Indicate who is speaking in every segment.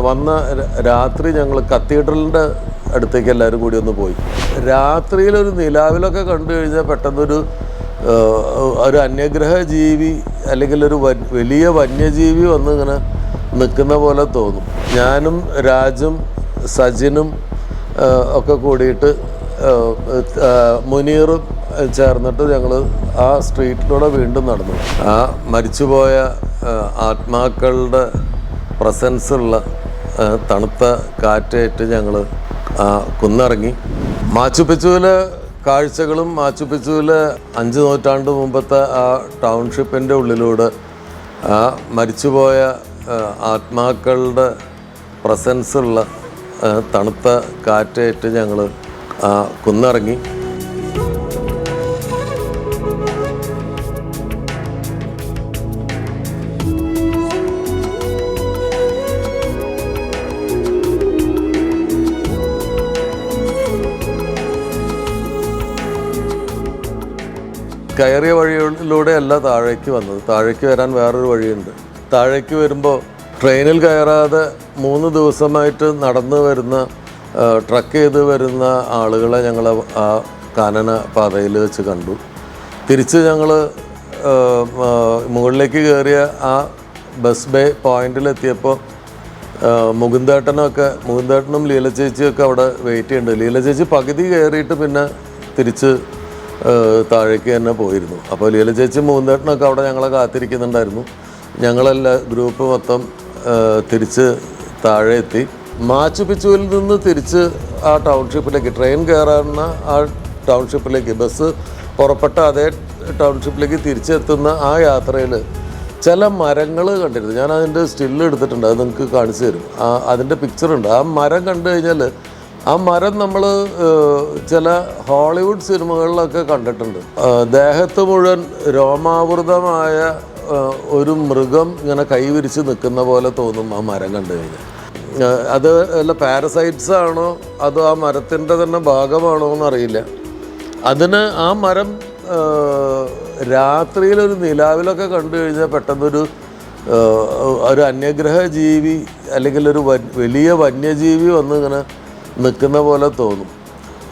Speaker 1: വന്ന രാത്രി ഞങ്ങൾ കത്തീഡ്രലിൻ്റെ അടുത്തേക്ക് എല്ലാവരും കൂടി ഒന്ന് പോയി. രാത്രിയിലൊരു നിലാവിലൊക്കെ കണ്ടു കഴിഞ്ഞാൽ പെട്ടെന്നൊരു അന്യഗ്രഹ ജീവി അല്ലെങ്കിൽ ഒരു വലിയ വന്യജീവി വന്ന് ഇങ്ങനെ നിൽക്കുന്ന പോലെ തോന്നും. ഞാനും രാജും സജിനും ഒക്കെ കൂടിയിട്ട് മുനീറും ചേർന്നിട്ട് ഞങ്ങൾ ആ സ്ട്രീറ്റിലൂടെ വീണ്ടും നടന്നു. ആ മരിച്ചുപോയ ആത്മാക്കളുടെ പ്രസൻസുള്ള തണുത്ത കാറ്റേറ്റ് ഞങ്ങൾ കുന്നിറങ്ങി. മാച്ചു പിച്ചുവിലെ കാഴ്ചകളും മാച്ചു പിച്ചുവിലെ 5 നൂറ്റാണ്ട് മുമ്പത്തെ ആ ടൗൺഷിപ്പിൻ്റെ ഉള്ളിലൂടെ ആ മരിച്ചുപോയ ആത്മാക്കളുടെ പ്രസൻസുള്ള തണുത്ത കാറ്റേറ്റ് ഞങ്ങൾ കുന്നിറങ്ങി. കയറിയ വഴിയിലൂടെ അല്ല താഴേക്ക് വന്നത്. താഴേക്ക് വരാൻ വേറൊരു വഴിയുണ്ട്. താഴേക്ക് വരുമ്പോൾ ട്രെയിനിൽ കയറാതെ 3 ദിവസമായിട്ട് നടന്നു വരുന്ന ട്രക്ക് ചെയ്ത് വരുന്ന ആളുകളെ ഞങ്ങൾ ആ കാനന പാതയിൽ വെച്ച് കണ്ടു. തിരിച്ച് ഞങ്ങൾ മുകളിലേക്ക് കയറിയ ആ ബസ് ബേ പോയിന്റിലെത്തിയപ്പോൾ മുകുന്ദേട്ടനും ലീല ചേച്ചിയൊക്കെ അവിടെ വെയിറ്റ് ചെയ്യുന്നുണ്ട്. ലീല ചേച്ചി പകുതി കയറിയിട്ട് പിന്നെ തിരിച്ച് താഴേക്ക് തന്നെ പോയിരുന്നു. അപ്പോൾ ലീല ചേച്ചി മുകുന്ദേട്ടനൊക്കെ അവിടെ ഞങ്ങളെ കാത്തിരിക്കുന്നുണ്ടായിരുന്നു. ഞങ്ങളെല്ലാ ഗ്രൂപ്പ് മൊത്തം തിരിച്ച് താഴെ എത്തി. മാച്ചു പിച്ചുവിൽ നിന്ന് തിരിച്ച് ആ ടൗൺഷിപ്പിലേക്ക് ട്രെയിൻ കയറാവുന്ന ആ ടൗൺഷിപ്പിലേക്ക് ബസ് പുറപ്പെട്ട അതേ ടൗൺഷിപ്പിലേക്ക് തിരിച്ചെത്തുന്ന ആ യാത്രയിൽ ചില മരങ്ങൾ കണ്ടിരുന്നു. ഞാൻ അതിൻ്റെ സ്റ്റില്ല് എടുത്തിട്ടുണ്ട്, അത് നിങ്ങൾക്ക് കാണിച്ചു തരും. അതിൻ്റെ പിക്ചറുണ്ട്. ആ മരം കണ്ടു കഴിഞ്ഞാൽ ആ മരം നമ്മൾ ചില ഹോളിവുഡ് സിനിമകളിലൊക്കെ കണ്ടിട്ടുണ്ട്. ദേഹത്ത് മുഴുവൻ രോമാവൃതമായ ഒരു മൃഗം ഇങ്ങനെ കൈവിരിച്ച് നിൽക്കുന്ന പോലെ തോന്നും ആ മരം കണ്ടു കഴിഞ്ഞാൽ. അത് അല്ല പാരസൈറ്റ്സ് ആണോ അതോ ആ മരത്തിൻ്റെ തന്നെ ഭാഗമാണോ എന്നറിയില്ല. അതിന് ആ മരം രാത്രിയിലൊരു നിലാവിലൊക്കെ കണ്ടു കഴിഞ്ഞാൽ പെട്ടെന്നൊരു അന്യഗ്രഹ ജീവി അല്ലെങ്കിൽ ഒരു വലിയ വന്യജീവി വന്ന് ഇങ്ങനെ നിൽക്കുന്ന പോലെ തോന്നും.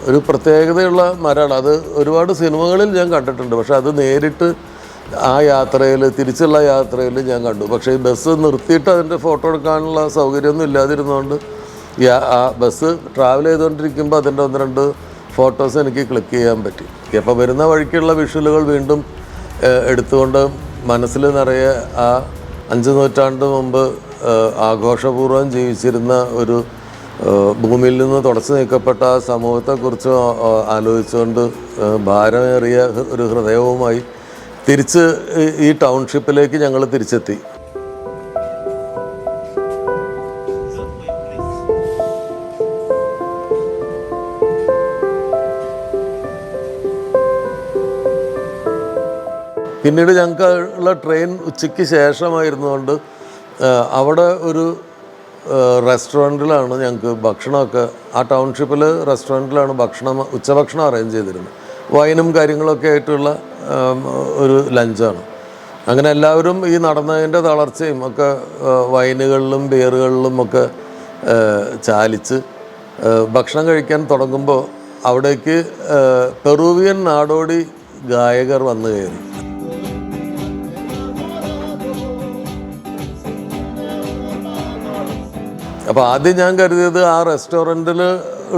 Speaker 1: ഒരു പ്രത്യേകതയുള്ള മരമാണ് അത്. ഒരുപാട് സിനിമകളിൽ ഞാൻ കണ്ടിട്ടുണ്ട്, പക്ഷെ അത് നേരിട്ട് ആ യാത്രയിൽ തിരിച്ചുള്ള യാത്രയിൽ ഞാൻ കണ്ടു. പക്ഷേ ഈ ബസ് നിർത്തിയിട്ട് അതിൻ്റെ ഫോട്ടോ എടുക്കാനുള്ള സൗകര്യമൊന്നും ഇല്ലാതിരുന്നതുകൊണ്ട് ആ ബസ് ട്രാവൽ ചെയ്തുകൊണ്ടിരിക്കുമ്പോൾ അതിൻ്റെ 1-2 ഫോട്ടോസ് എനിക്ക് ക്ലിക്ക് ചെയ്യാൻ പറ്റി. അപ്പോൾ വരുന്ന വഴിക്കുള്ള വിഷ്വലുകൾ വീണ്ടും എടുത്തുകൊണ്ട് മനസ്സിൽ നിറയെ ആ 5 നൂറ്റാണ്ട് മുമ്പ് ആഘോഷപൂർവ്വം ജീവിച്ചിരുന്ന ഒരു ഭൂമിയിൽ നിന്ന് തുടച്ചു നീക്കപ്പെട്ട ആ സമൂഹത്തെക്കുറിച്ച് ആലോചിച്ചുകൊണ്ട് ഭാരമേറിയ ഒരു ഹൃദയവുമായി തിരിച്ച് ഈ ടൗൺഷിപ്പിലേക്ക് ഞങ്ങൾ തിരിച്ചെത്തി. പിന്നീട് ഞങ്ങൾക്കുള്ള ട്രെയിൻ ഉച്ചയ്ക്ക് ശേഷമായിരുന്നുകൊണ്ട് അവിടെ ഒരു റെസ്റ്റോറൻറ്റിലാണ് ഞങ്ങൾക്ക് ഭക്ഷണമൊക്കെ. ആ ടൗൺഷിപ്പിൽ റെസ്റ്റോറൻറ്റിലാണ് ഉച്ചഭക്ഷണം അറേഞ്ച് ചെയ്തിരുന്നത്. വൈനും കാര്യങ്ങളൊക്കെ ആയിട്ടുള്ള ഒരു ലഞ്ചാണ്. അങ്ങനെ എല്ലാവരും ഈ നടന്നതിൻ്റെ തളർച്ചയും ഒക്കെ വൈനുകളിലും ബിയറുകളിലും ഒക്കെ ചാലിച്ച് ഭക്ഷണം കഴിക്കാൻ തുടങ്ങുമ്പോൾ അവിടേക്ക് പെറൂവിയൻ നാടോടി ഗായകർ വന്നു കയറി. അപ്പോൾ ആദ്യം ഞാൻ കരുതിയത് ആ റെസ്റ്റോറൻറ്റിൽ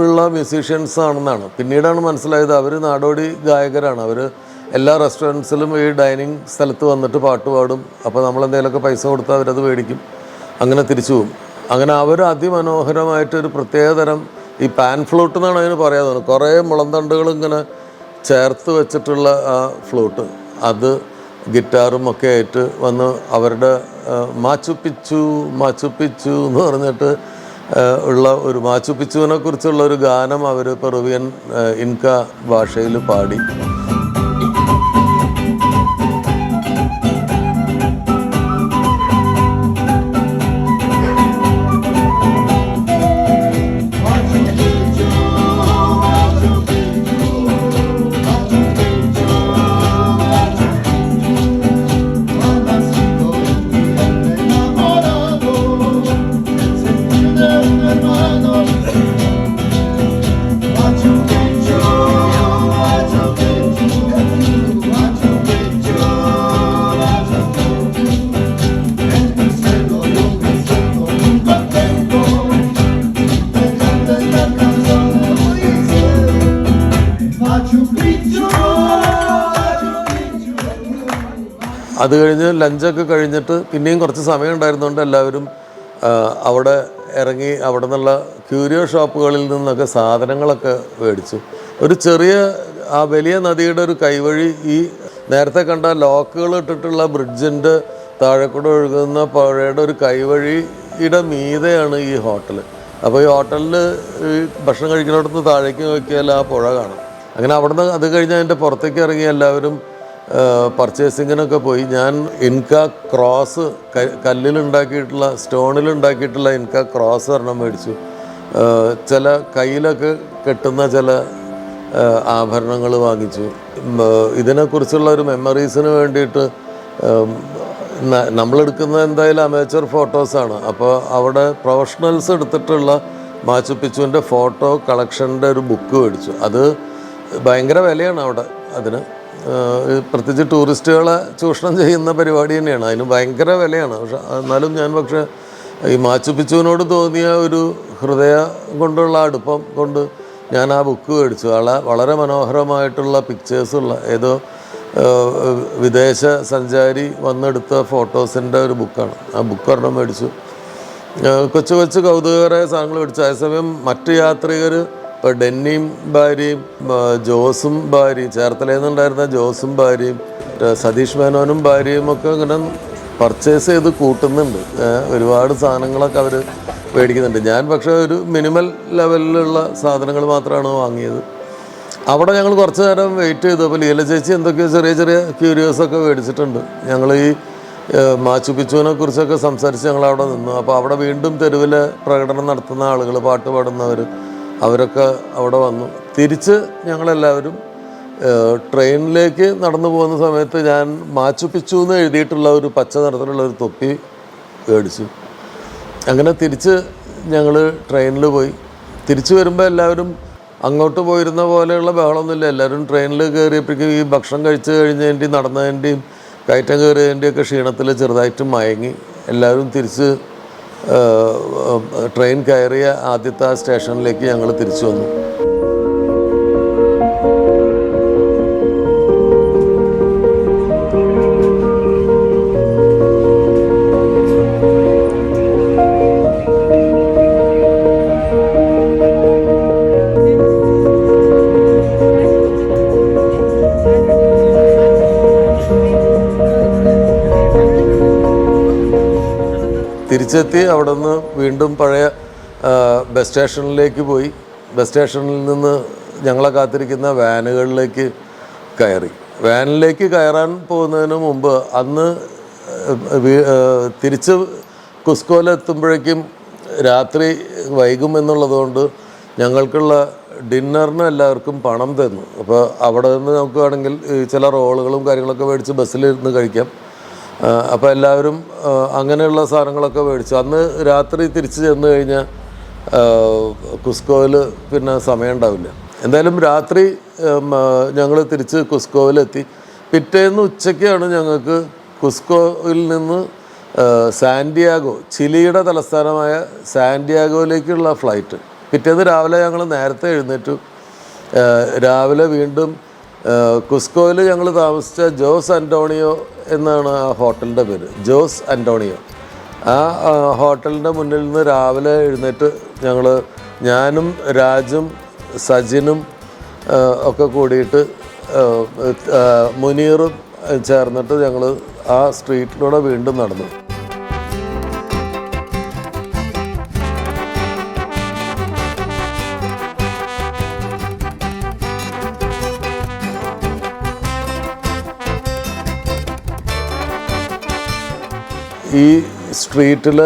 Speaker 1: ഉള്ള മ്യൂസീഷ്യൻസ് ആണെന്നാണ്. പിന്നീടാണ് മനസ്സിലായത് അവർ നാടോടി ഗായകരാണ്. അവർ എല്ലാ റെസ്റ്റോറൻറ്റ്സിലും ഈ ഡൈനിങ് സ്ഥലത്ത് വന്നിട്ട് പാട്ട് പാടും. അപ്പോൾ നമ്മളെന്തെങ്കിലുമൊക്കെ പൈസ കൊടുത്താൽ അവരത് മേടിക്കും, അങ്ങനെ തിരിച്ചു പോകും. അങ്ങനെ അവർ അതിമനോഹരമായിട്ടൊരു പ്രത്യേകതരം ഈ പാൻ ഫ്ലൂട്ട് എന്നാണ് അതിന് പറയാൻ തോന്നുന്നത്. കുറേ മുളന്തണ്ടുകൾ ഇങ്ങനെ ചേർത്ത് വെച്ചിട്ടുള്ള ആ ഫ്ലൂട്ട്, അത് ഗിറ്റാറും ഒക്കെ ആയിട്ട് വന്ന് അവരുടെ മാച്ചു പിച്ചു എന്ന് പറഞ്ഞിട്ട് ഉള്ള ഒരു മാച്ചു പിച്ചുവിനെ കുറിച്ചുള്ള ഒരു ഗാനം അവർ പെറുവിയൻ ഇൻക ഭാഷയിൽ പാടി. അത് കഴിഞ്ഞ് ലഞ്ചൊക്കെ കഴിഞ്ഞിട്ട് പിന്നെയും കുറച്ച് സമയം ഉണ്ടായിരുന്നുകൊണ്ട് എല്ലാവരും അവിടെ ഇറങ്ങി അവിടെ നിന്നുള്ള ക്യൂരിയോ ഷോപ്പുകളിൽ നിന്നൊക്കെ സാധനങ്ങളൊക്കെ മേടിച്ചു. ഒരു ചെറിയ ആ വലിയ നദിയുടെ ഒരു കൈവഴി, ഈ നേരത്തെ കണ്ട ലോക്കുകൾ ഇട്ടിട്ടുള്ള ബ്രിഡ്ജിൻ്റെ താഴെക്കൂടെ ഒഴുകുന്ന പുഴയുടെ ഒരു കൈവഴിയുടെ മീതെയാണ് ഈ ഹോട്ടൽ. അപ്പോൾ ഈ ഹോട്ടലിൽ ഭക്ഷണം കഴിക്കുന്നിടത്ത് താഴേക്ക് നോക്കിയാൽ ആ പുഴ കാണാം. അങ്ങനെ അവിടുന്ന് അത് കഴിഞ്ഞ് അതിൻ്റെ പുറത്തേക്ക് ഇറങ്ങി എല്ലാവരും പർച്ചേസിങ്ങിനൊക്കെ പോയി. ഞാൻ ഇൻക ക്രോസ്, കല്ലിലുണ്ടാക്കിയിട്ടുള്ള സ്റ്റോണിലുണ്ടാക്കിയിട്ടുള്ള ഇൻക ക്രോസ് ഒരെണ്ണം മേടിച്ചു. ചില കയ്യിലൊക്കെ കെട്ടുന്ന ചില ആഭരണങ്ങൾ വാങ്ങിച്ചു. ഇതിനെക്കുറിച്ചുള്ള ഒരു മെമ്മറീസിന് വേണ്ടിയിട്ട് നമ്മളെടുക്കുന്നത് എന്തായാലും അമേച്ചർ ഫോട്ടോസാണ്. അപ്പോൾ അവിടെ പ്രൊഫഷണൽസ് എടുത്തിട്ടുള്ള മാച്ചു പിച്ചുവിൻ്റെ ഫോട്ടോ കളക്ഷൻ്റെ ഒരു ബുക്ക് മേടിച്ചു. അത് ഭയങ്കര വിലയാണ് അവിടെ. അതിന് പ്രത്യേകിച്ച് ടൂറിസ്റ്റുകളെ ചൂഷണം ചെയ്യുന്ന പരിപാടി തന്നെയാണ്. അതിന് ഭയങ്കര വിലയാണ്. എന്നാലും ഞാൻ ഈ മാച്ചു പിച്ചുവിനോട് തോന്നിയ ഒരു ഹൃദയം കൊണ്ടുള്ള അടുപ്പം കൊണ്ട് ഞാൻ ആ ബുക്ക് മേടിച്ചു. വളരെ മനോഹരമായിട്ടുള്ള പിക്ചേഴ്സുള്ള ഏതോ വിദേശ സഞ്ചാരി വന്നെടുത്ത ഫോട്ടോസിൻ്റെ ഒരു ബുക്കാണ്. ആ ബുക്ക് ഒരെണ്ണം മേടിച്ചു. കൊച്ചു കൊച്ചു കൗതുകകരമായ സാധനങ്ങൾ മേടിച്ചു. അതേസമയം മറ്റ് യാത്രികർ, ഇപ്പോൾ ഡെന്നിയും ഭാര്യയും ജോസും ഭാര്യയും, ചേർത്തലയിൽ നിന്നുണ്ടായിരുന്ന ജോസും ഭാര്യയും സതീഷ് മേനോനും ഭാര്യയും ഒക്കെ ഇങ്ങനെ പർച്ചേസ് ചെയ്ത് കൂട്ടുന്നുണ്ട്. ഒരുപാട് സാധനങ്ങളൊക്കെ അവർ മേടിക്കുന്നുണ്ട്. ഞാൻ പക്ഷേ ഒരു മിനിമൽ ലെവലിലുള്ള സാധനങ്ങൾ മാത്രമാണ് വാങ്ങിയത്. അവിടെ ഞങ്ങൾ കുറച്ച് നേരം വെയിറ്റ് ചെയ്തു. അപ്പോൾ ലീല ചേച്ചി എന്തൊക്കെയോ ചെറിയ ചെറിയ ക്യൂരിയോസൊക്കെ മേടിച്ചിട്ടുണ്ട്. ഞങ്ങൾ ഈ മാച്ചു പിച്ചുവിനെ കുറിച്ചൊക്കെ സംസാരിച്ച് ഞങ്ങളവിടെ നിന്നു. അപ്പോൾ അവിടെ വീണ്ടും തെരുവിൽ പ്രകടനം നടത്തുന്ന ആളുകൾ, പാട്ട് പാടുന്നവർ, അവരൊക്കെ അവിടെ വന്നു. തിരിച്ച് ഞങ്ങളെല്ലാവരും ട്രെയിനിലേക്ക് നടന്നു പോകുന്ന സമയത്ത് ഞാൻ മാച്ചു പിച്ചു എന്ന് എഴുതിയിട്ടുള്ള ഒരു പച്ച നിറത്തിലുള്ള ഒരു തൊപ്പി മേടിച്ചു. അങ്ങനെ തിരിച്ച് ഞങ്ങൾ ട്രെയിനിൽ പോയി. തിരിച്ചു വരുമ്പോൾ എല്ലാവരും അങ്ങോട്ട് പോയിരുന്ന പോലെയുള്ള ബഹളമൊന്നുമില്ല. എല്ലാവരും ട്രെയിനിൽ കയറിയപ്പോഴേക്കും ഈ ഭക്ഷണം കഴിച്ച് കഴിഞ്ഞതിൻ്റെയും നടന്നതിൻ്റെയും കയറ്റം കയറിയതിൻ്റെയൊക്കെ ക്ഷീണത്തിൽ ചെറുതായിട്ട് മയങ്ങി. എല്ലാവരും തിരിച്ച് ട്രെയിൻ കയറിയ ആദ്യത്തെ ആ സ്റ്റേഷനിലേക്ക് ഞങ്ങൾ തിരിച്ചു വന്നു. തിരിച്ചെത്തി അവിടെ നിന്ന് വീണ്ടും പഴയ ബസ് സ്റ്റേഷനിലേക്ക് പോയി. ബസ് സ്റ്റേഷനിൽ നിന്ന് ഞങ്ങളെ കാത്തിരിക്കുന്ന വാനുകളിലേക്ക് കയറി. വാനിലേക്ക് കയറാൻ പോകുന്നതിന് മുമ്പ് അന്ന് തിരിച്ച് കുസ്കോയിലെത്തുമ്പോഴേക്കും രാത്രി വൈകുമെന്നുള്ളതുകൊണ്ട് ഞങ്ങൾക്കുള്ള ഡിന്നറിന് എല്ലാവർക്കും പണം തന്നു. അപ്പോൾ അവിടെ നിന്ന് നമുക്ക് വേണമെങ്കിൽ ചില റോളുകളും കാര്യങ്ങളൊക്കെ മേടിച്ച് ബസ്സിലിരുന്ന് കഴിക്കാം. അപ്പോൾ എല്ലാവരും അങ്ങനെയുള്ള സാധനങ്ങളൊക്കെ മേടിച്ചു. അന്ന് രാത്രി തിരിച്ച് ചെന്ന് കഴിഞ്ഞാൽ കുസ്കോയിൽ പിന്നെ സമയം ഉണ്ടാവില്ല. എന്തായാലും രാത്രി ഞങ്ങൾ തിരിച്ച് കുസ്കോയിലെത്തി. പിറ്റേന്ന് ഉച്ചയ്ക്കാണ് ഞങ്ങൾക്ക് കുസ്കോയിൽ നിന്ന് സാന്റിയാഗോ, ചിലിയുടെ തലസ്ഥാനമായ സാന്റിയാഗോയിലേക്കുള്ള ഫ്ലൈറ്റ്. പിറ്റേന്ന് രാവിലെ ഞങ്ങൾ നേരത്തെ എഴുന്നേറ്റു. രാവിലെ വീണ്ടും കുസ്കോയിൽ ഞങ്ങൾ താമസിച്ച ജോസ് അന്റോണിയോ എന്നാണ് ആ ഹോട്ടലിൻ്റെ പേര്, ജോസ് അന്റോണിയോ. ആ ഹോട്ടലിൻ്റെ മുന്നിൽ നിന്ന് രാവിലെ എഴുന്നേറ്റ് ഞാനും രാജും സജിനും ഒക്കെ കൂടിയിട്ട് മുനീറും ചേർന്നിട്ട് ഞങ്ങൾ ആ സ്ട്രീറ്റിലൂടെ വീണ്ടും നടന്നു. ഈ സ്ട്രീറ്റിൽ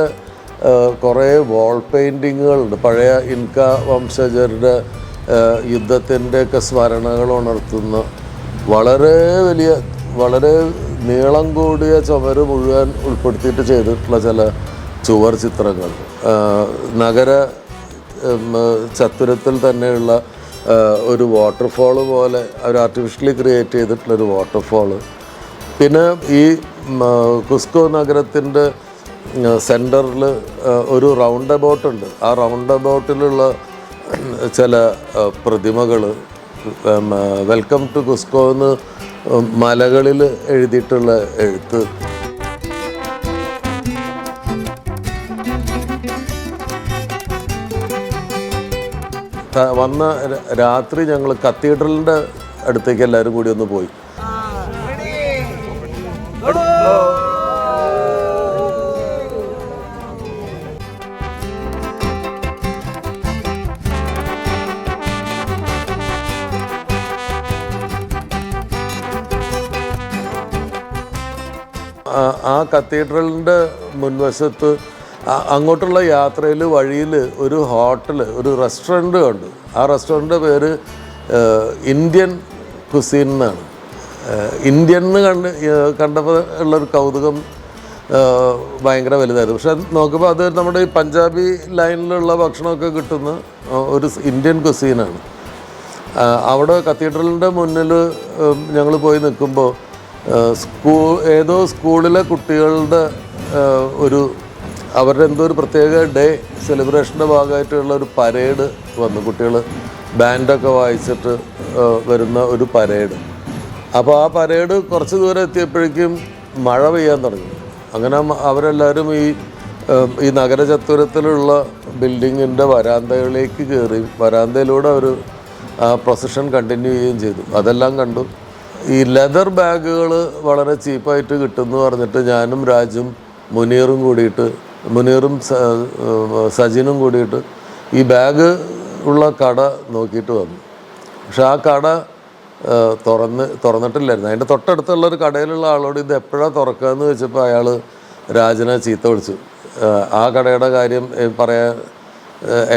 Speaker 1: കുറേ വാൾ പെയിൻറ്റിങ്ങുകളുണ്ട്. പഴയ ഇൻക വംശജരുടെ യുദ്ധത്തിൻ്റെയൊക്കെ സ്മരണകൾ ഉണർത്തുന്ന വളരെ നീളം കൂടിയ ചുമര് മുഴുവൻ ഉൾപ്പെടുത്തിയിട്ട് ചെയ്തിട്ടുള്ള ചില ചുവർ ചിത്രങ്ങൾ, നഗര ചത്തുരത്തിൽ തന്നെയുള്ള ഒരു വാട്ടർഫോള് പോലെ ഒരു ആർട്ടിഫിഷ്യലി ക്രിയേറ്റ് ചെയ്തിട്ടുള്ളൊരു വാട്ടർഫോള്. പിന്നെ ഈ കുസ്കോ നഗരത്തിൻ്റെ സെൻറ്ററിൽ ഒരു റൗണ്ട് അബൌട്ട് ഉണ്ട്. ആ റൗണ്ട് അബൌട്ടിലുള്ള ചില പ്രതിമകൾ, വെൽക്കം ടു കുസ്കോ എന്ന് മലകളിൽ എഴുതിയിട്ടുള്ള എഴുത്ത്. വന്ന രാത്രി ഞങ്ങൾ കത്തീഡ്രലിൻ്റെ അടുത്തേക്ക് എല്ലാവരും കൂടി ഒന്ന് പോയി. ആ കത്തീഡ്രലിൻ്റെ മുൻവശത്ത് അങ്ങോട്ടുള്ള യാത്രയിൽ വഴിയിൽ ഒരു ഹോട്ടൽ, ഒരു റെസ്റ്റോറൻറ്റ് കണ്ടു. ആ റെസ്റ്റോറൻറ്റിൻ്റെ പേര് ഇന്ത്യൻ കുസീൻ എന്നാണ്. ഇന്ത്യൻ എന്ന് കണ്ടപ്പോൾ ഉള്ളൊരു കൗതുകം ഭയങ്കര വലുതായിരുന്നു. പക്ഷെ നോക്കുമ്പോൾ അത് നമ്മുടെ ഈ പഞ്ചാബി ലൈനിലുള്ള ഭക്ഷണമൊക്കെ കിട്ടുന്ന ഒരു ഇന്ത്യൻ കുസീനാണ്. അവിടെ കത്തീഡ്രലിൻ്റെ മുന്നിൽ ഞങ്ങൾ പോയി നിൽക്കുമ്പോൾ ഏതോ സ്കൂളിലെ കുട്ടികളുടെ അവരുടെ എന്തോ ഒരു പ്രത്യേക ഡേ സെലിബ്രേഷൻ്റെ ഭാഗമായിട്ടുള്ള ഒരു പരേഡ് വന്നു. കുട്ടികൾ ബാൻഡൊക്കെ വായിച്ചിട്ട് വരുന്ന ഒരു പരേഡ്. അപ്പോൾ ആ പരേഡ് കുറച്ച് ദൂരം എത്തിയപ്പോഴേക്കും മഴ പെയ്യാൻ തുടങ്ങി. അങ്ങനെ അവരെല്ലാവരും ഈ നഗരചത്വരത്തിലുള്ള ബിൽഡിങ്ങിൻ്റെ വരാന്തകളിലേക്ക് കയറി. വരാന്തയിലൂടെ അവർ ആ പ്രൊസഷൻ കണ്ടിന്യൂ ചെയ്യുകയും ചെയ്തു. അതെല്ലാം കണ്ടു. ഈ ലെതർ ബാഗുകൾ വളരെ ചീപ്പായിട്ട് കിട്ടുമെന്ന് പറഞ്ഞിട്ട് ഞാനും രാജും മുനീറും സജിനും കൂടിയിട്ട് ഈ ബാഗ് ഉള്ള കട നോക്കിയിട്ട് വന്നു. പക്ഷെ ആ കട തുറന്നിട്ടില്ലായിരുന്നു. അതിൻ്റെ തൊട്ടടുത്തുള്ളൊരു കടയിലുള്ള ആളോട് ഇത് എപ്പോഴാണ് തുറക്കുകയെന്ന് വെച്ചപ്പോൾ അയാൾ രാജനെ ചീത്ത വിളിച്ചു. ആ കടയുടെ കാര്യം പറയാൻ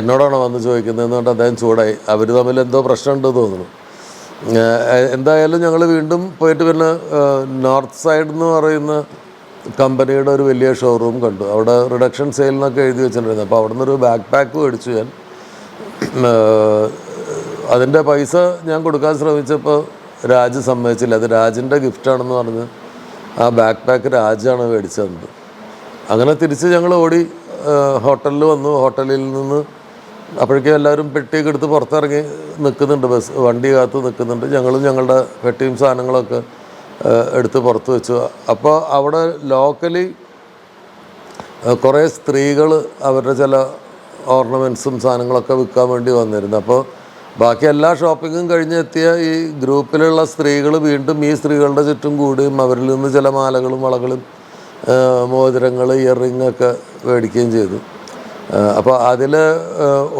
Speaker 1: എന്നോടാണോ വന്ന് ചോദിക്കുന്നതെന്ന് പറഞ്ഞിട്ട് അദ്ദേഹം ചൂടായി. അവർ തമ്മിൽ എന്തോ പ്രശ്നമുണ്ടെന്ന് തോന്നുന്നു. എന്തായാലും ഞങ്ങൾ വീണ്ടും പോയിട്ട് പിന്നെ നോർത്ത് സൈഡ് എന്ന് പറയുന്ന കമ്പനിയുടെ ഒരു വലിയ ഷോറൂം കണ്ടു. അവിടെ റിഡക്ഷൻ സെയിൽ എന്നൊക്കെ എഴുതി വെച്ചിട്ടുണ്ടായിരുന്നു. അപ്പോൾ അവിടെ നിന്നൊരു ബാക്ക് പാക്ക് മേടിച്ചു ഞാൻ. അതിൻ്റെ പൈസ ഞാൻ കൊടുക്കാൻ ശ്രമിച്ചപ്പോൾ രാജ് സമ്മതിച്ചില്ല. അത് രാജിൻ്റെ ഗിഫ്റ്റാണെന്ന് പറഞ്ഞ് ആ ബാക്ക് പാക്ക് രാജാണ് മേടിച്ചത്. അങ്ങനെ തിരിച്ച് ഞങ്ങൾ ഓടി ഹോട്ടലിൽ വന്നു. ഹോട്ടലിൽ നിന്ന് അപ്പോഴേക്കും എല്ലാവരും പെട്ടിയൊക്കെ എടുത്ത് പുറത്തിറങ്ങി നിൽക്കുന്നുണ്ട്. വണ്ടി കാത്ത് നിൽക്കുന്നുണ്ട്. ഞങ്ങളും ഞങ്ങളുടെ പെട്ടിയും സാധനങ്ങളൊക്കെ എടുത്ത് പുറത്ത് വെച്ചു. അപ്പോൾ അവിടെ ലോക്കലി കുറേ സ്ത്രീകൾ അവരുടെ ചില ഓർണമെൻറ്റ്സും സാധനങ്ങളൊക്കെ വിൽക്കാൻ വേണ്ടി വന്നിരുന്നു. അപ്പോൾ ബാക്കി എല്ലാ ഷോപ്പിങ്ങും കഴിഞ്ഞെത്തിയ ഈ ഗ്രൂപ്പിലുള്ള സ്ത്രീകൾ വീണ്ടും ഈ സ്ത്രീകളുടെ ചുറ്റും കൂടുകയും അവരിൽ നിന്ന് ചില മാലകളും വളകളും മോതിരങ്ങൾ ഇയറിങ്ങൊക്കെ മേടിക്കുകയും ചെയ്തു. അപ്പോൾ അതിൽ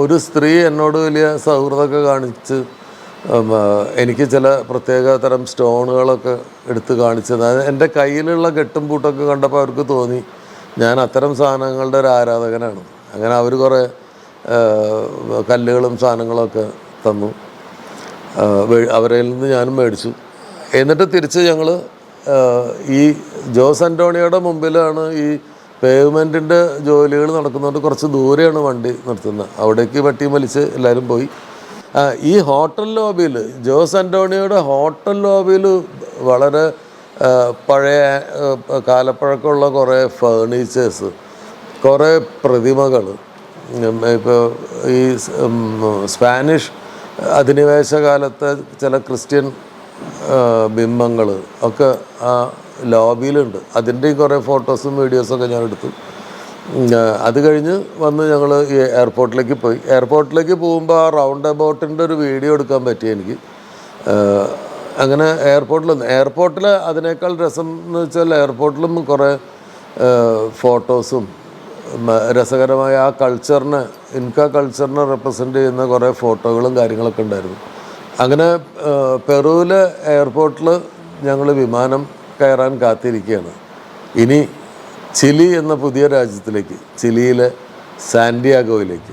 Speaker 1: ഒരു സ്ത്രീ എന്നോട് വലിയ സൗഹൃദമൊക്കെ കാണിച്ച് എനിക്ക് ചില പ്രത്യേക തരം സ്റ്റോണുകളൊക്കെ എടുത്ത് കാണിച്ചത്. എൻ്റെ കയ്യിലുള്ള കെട്ടും പൂട്ടൊക്കെ കണ്ടപ്പോൾ അവർക്ക് തോന്നി ഞാൻ അത്തരം സാധനങ്ങളുടെ ഒരു ആരാധകനാണ്. അങ്ങനെ അവർ കുറേ കല്ലുകളും സാധനങ്ങളൊക്കെ തന്നു. അവരിൽ നിന്ന് ഞാനും മേടിച്ചു. എന്നിട്ട് തിരിച്ച് ഞങ്ങൾ ഈ ജോസ് ആൻ്റോണിയോയുടെ മുമ്പിലാണ് ഈ പേയ്മെൻറ്റിൻ്റെ ജോലികൾ നടക്കുന്നതുകൊണ്ട് കുറച്ച് ദൂരെയാണ് വണ്ടി നിർത്തുന്നത്. അവിടേക്ക് പട്ടിയും വലിച്ച് എല്ലാവരും പോയി. ഈ ഹോട്ടൽ ലോബിയിൽ, ജോസ് ആൻ്റോണിയോയുടെ ഹോട്ടൽ ലോബിയിൽ വളരെ പഴയ കാലപ്പഴക്കമുള്ള കുറേ ഫേർണിച്ചേഴ്സ്, കുറേ പ്രതിമകൾ, ഇപ്പോൾ ഈ സ്പാനിഷ് അധിനിവേശ കാലത്തെ ചില ക്രിസ്ത്യൻ ബിംബങ്ങൾ ഒക്കെ ആ ലോബിയിലുണ്ട്. അതിൻ്റെയും കുറേ ഫോട്ടോസും വീഡിയോസൊക്കെ ഞാൻ എടുത്തു. അത് കഴിഞ്ഞ് വന്ന് ഞങ്ങൾ ഈ എയർപോർട്ടിലേക്ക് പോയി. എയർപോർട്ടിലേക്ക് പോകുമ്പോൾ ആ റൗണ്ട് അബൌട്ടിൻ്റെ ഒരു വീഡിയോ എടുക്കാൻ പറ്റി എനിക്ക്. അങ്ങനെ എയർപോർട്ടിൽ അതിനേക്കാൾ രസം എന്ന് വെച്ചാൽ എയർപോർട്ടിലും കുറേ ഫോട്ടോസും രസകരമായ ആ കൾച്ചറിനെ, ഇൻക കൾച്ചറിനെ റെപ്രസെൻ്റ് ചെയ്യുന്ന കുറേ ഫോട്ടോകളും കാര്യങ്ങളൊക്കെ ഉണ്ടായിരുന്നു. അങ്ങനെ പെറുവിലെ എയർപോർട്ടിൽ ഞങ്ങൾ വിമാനം കയറാൻ കാത്തിരിക്കുകയാണ്. ഇനി ചിലി എന്ന പുതിയ രാജ്യത്തിലേക്ക്, ചിലിയിലെ സാന്റിയാഗോയിലേക്ക്.